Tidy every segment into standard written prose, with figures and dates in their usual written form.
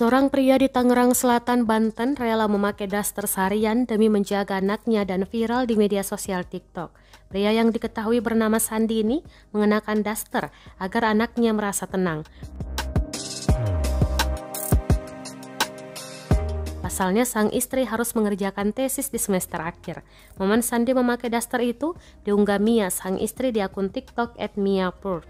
Seorang pria di Tangerang Selatan, Banten rela memakai daster seharian demi menjaga anaknya dan viral di media sosial TikTok. Pria yang diketahui bernama Sandi ini mengenakan daster agar anaknya merasa tenang. Pasalnya sang istri harus mengerjakan tesis di semester akhir. Momen Sandi memakai daster itu diunggah Mia, sang istri, di akun TikTok @miapur.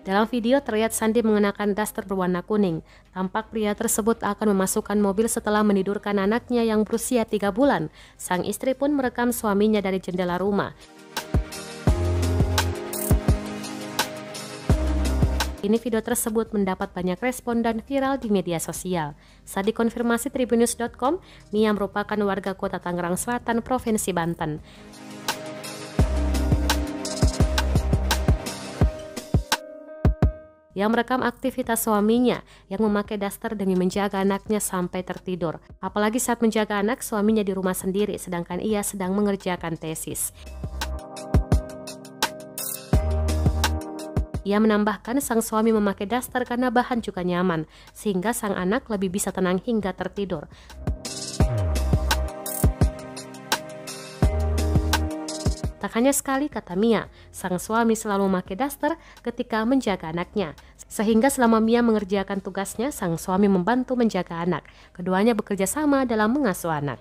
Dalam video terlihat Sandi mengenakan daster berwarna kuning. Tampak pria tersebut akan memasukkan mobil setelah menidurkan anaknya yang berusia 3 bulan. Sang istri pun merekam suaminya dari jendela rumah. Ini video tersebut mendapat banyak respon dan viral di media sosial. Saat dikonfirmasi Tribunnews.com, Mia merupakan warga kota Tangerang Selatan, Provinsi Banten. Yang merekam aktivitas suaminya yang memakai daster demi menjaga anaknya sampai tertidur. Apalagi saat menjaga anak, suaminya di rumah sendiri sedangkan ia sedang mengerjakan tesis. Ia menambahkan sang suami memakai daster karena bahan juga nyaman, sehingga sang anak lebih bisa tenang hingga tertidur. Tak hanya sekali, kata Mia, sang suami selalu memakai daster ketika menjaga anaknya. Sehingga selama Mia mengerjakan tugasnya, sang suami membantu menjaga anak. Keduanya bekerja sama dalam mengasuh anak.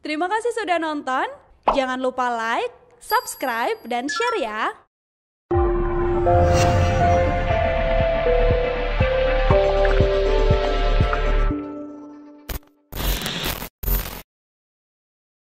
Terima kasih sudah nonton. Jangan lupa like, subscribe, dan share ya.